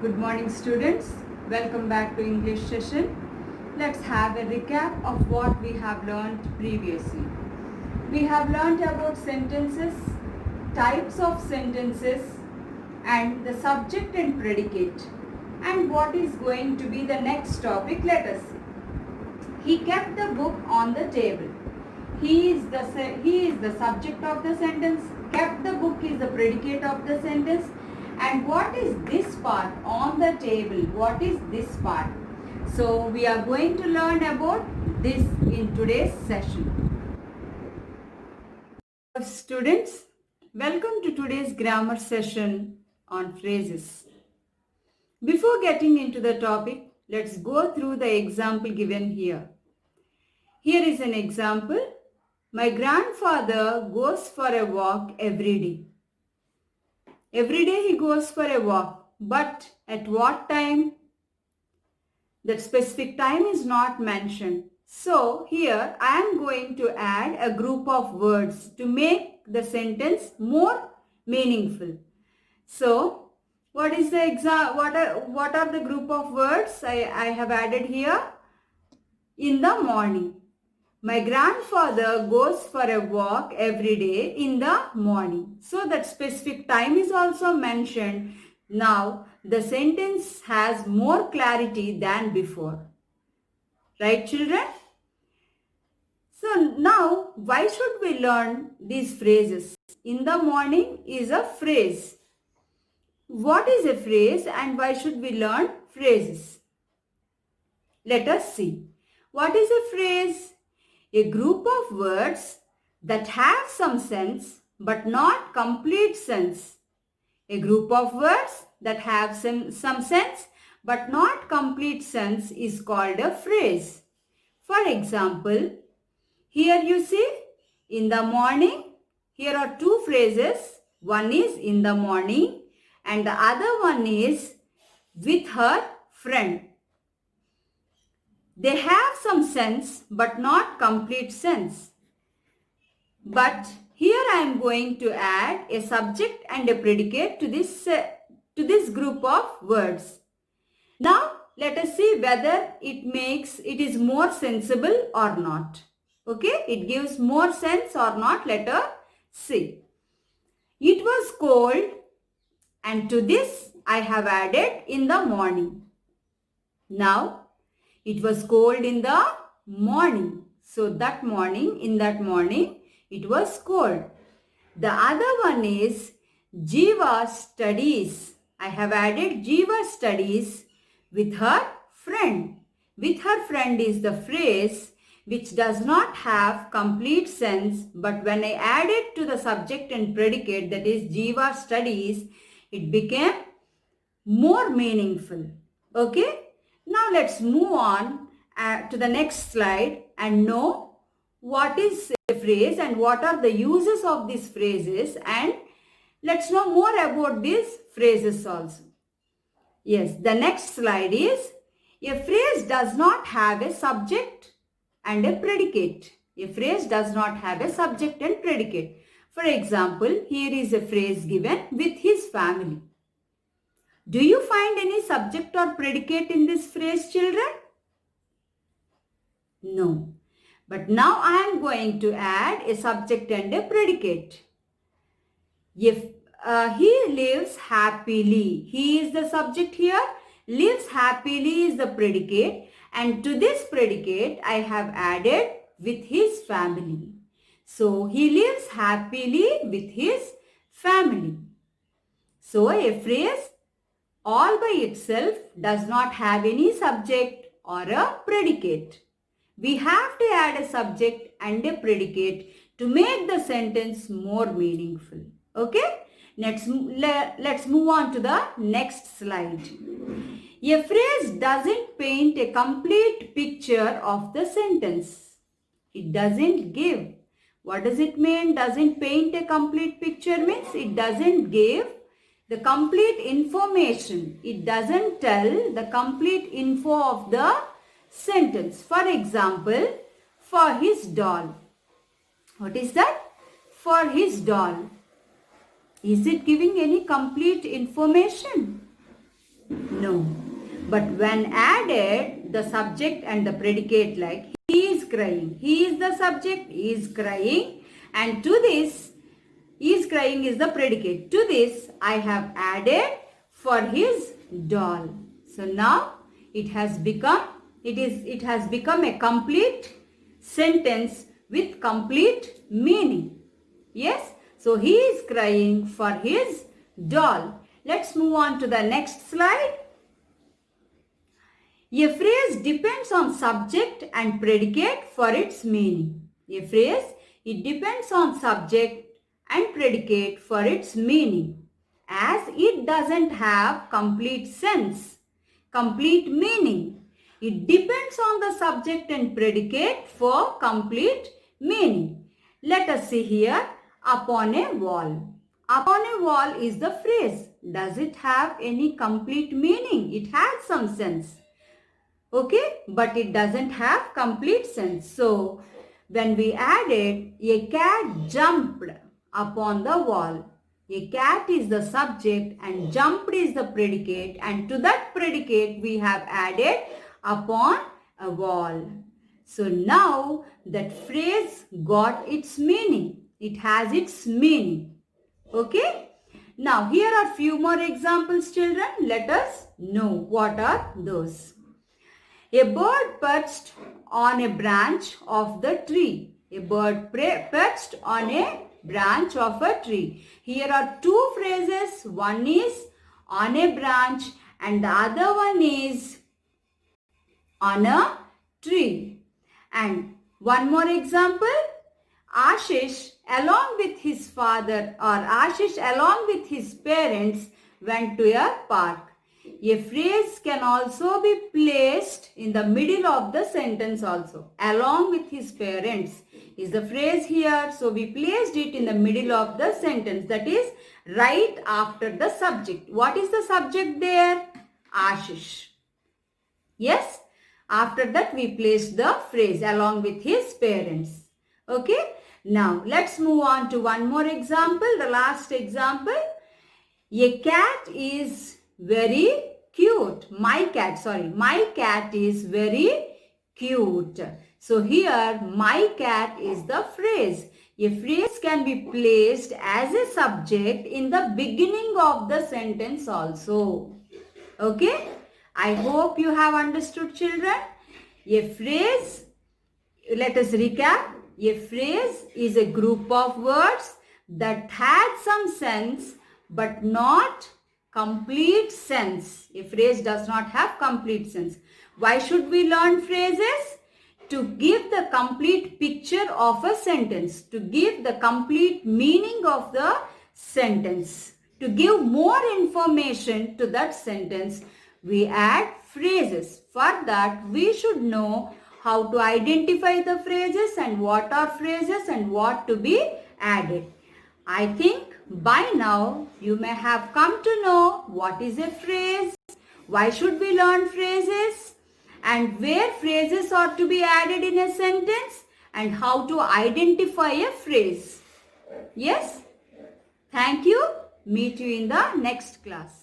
Good morning students. Welcome back to English session. Let's have a recap of what we have learned previously. We have learned about sentences, types of sentences and the subject and predicate. And what is going to be the next topic? Let us see. He kept the book on the table. He is the subject of the sentence. Kept the book is the predicate of the sentence. And what is this part on the table? What is this part? So we are going to learn about this in today's session. Students, welcome to today's grammar session on phrases. Before getting into the topic, let's go through the example given here. Here is an example. My grandfather goes for a walk every day. Every day he goes for a walk, but at what time? That specific time is not mentioned. So here I am going to add a group of words to make the sentence more meaningful. So what is the what are the group of words I have added here? In the morning. My grandfather goes for a walk every day in the morning. So that specific time is also mentioned. Now the sentence has more clarity than before. Right, children? So now why should we learn these phrases? In the morning is a phrase. What is a phrase and why should we learn phrases? Let us see. What is a phrase? A group of words that have some sense but not complete sense. A group of words that have some sense but not complete sense is called a phrase. For example, here you see in the morning, here are two phrases. One is in the morning and the other one is with her friend. They have some sense but not complete sense. But here I am going to add a subject and a predicate to this group of words. Now let us see whether it is more sensible or not. Okay, it gives more sense or not. Let us see. It was cold and to this I have added in the morning. Now it was cold in the morning. So in that morning, it was cold. The other one is Jiva studies. I have added Jiva studies with her friend. With her friend is the phrase which does not have complete sense, but when I add it to the subject and predicate, that is Jiva studies, it became more meaningful. Okay? Now let's move on to the next slide and know what is a phrase and what are the uses of these phrases, and let's know more about these phrases also. Yes, the next slide is a phrase does not have a subject and a predicate. A phrase does not have a subject and predicate. For example, here is a phrase given with his family. Do you find any subject or predicate in this phrase, children? No. But now I am going to add a subject and a predicate. If he lives happily, he is the subject here. Lives happily is the predicate, and to this predicate I have added with his family. So he lives happily with his family. So a phrase all by itself does not have any subject or a predicate. We have to add a subject and a predicate to make the sentence more meaningful. Okay? Let's move on to the next slide. A phrase doesn't paint a complete picture of the sentence. It doesn't give. What does it mean? Doesn't paint a complete picture means it doesn't give the complete information. It doesn't tell the complete info of the sentence. For example, for his doll. What is that? For his doll. Is it giving any complete information? No. But when added the subject and the predicate like he is crying. He is the subject, he is crying, and to this, he is crying is the predicate. To this I have added for his doll. So now it has become a complete sentence with complete meaning. Yes? So he is crying for his doll. Let's move on to the next slide. A phrase depends on subject and predicate for its meaning. A phrase, it depends on subject and predicate for its meaning, as it doesn't have complete sense, complete meaning. It depends on the subject and predicate for complete meaning. Let us see here, upon a wall. Upon a wall is the phrase. Does it have any complete meaning? It has some sense. Okay, but it doesn't have complete sense. So, when we added a cat jumped upon the wall. A cat is the subject and jumped is the predicate, and to that predicate we have added upon a wall. So now that phrase got its meaning. It has its meaning. Okay. Now here are few more examples, children. Let us know what are those. A bird perched on a branch of the tree. A bird perched on a branch of a tree. Here are two phrases. One is on a branch and the other one is on a tree. And one more example. Ashish along with his father or Ashish along with his parents went to a park. A phrase can also be placed in the middle of the sentence also. Along with his parents is the phrase here. So we placed it in the middle of the sentence. That is right after the subject. What is the subject there? Ashish. Yes. After that we placed the phrase along with his parents. Okay. Now let's move on to one more example. The last example. A cat is very cute. My cat is very cute. So here my cat is the phrase. A phrase can be placed as a subject in the beginning of the sentence also. Okay? I hope you have understood, children. A phrase, let us recap. A phrase is a group of words that had some sense but not complete sense. A phrase does not have complete sense. Why should we learn phrases? To give the complete picture of a sentence, to give the complete meaning of the sentence, to give more information to that sentence, we add phrases. For that, we should know how to identify the phrases and what are phrases and what to be added. I think by now you may have come to know what is a phrase, why should we learn phrases, and where phrases are to be added in a sentence, and how to identify a phrase. Yes? Thank you. Meet you in the next class.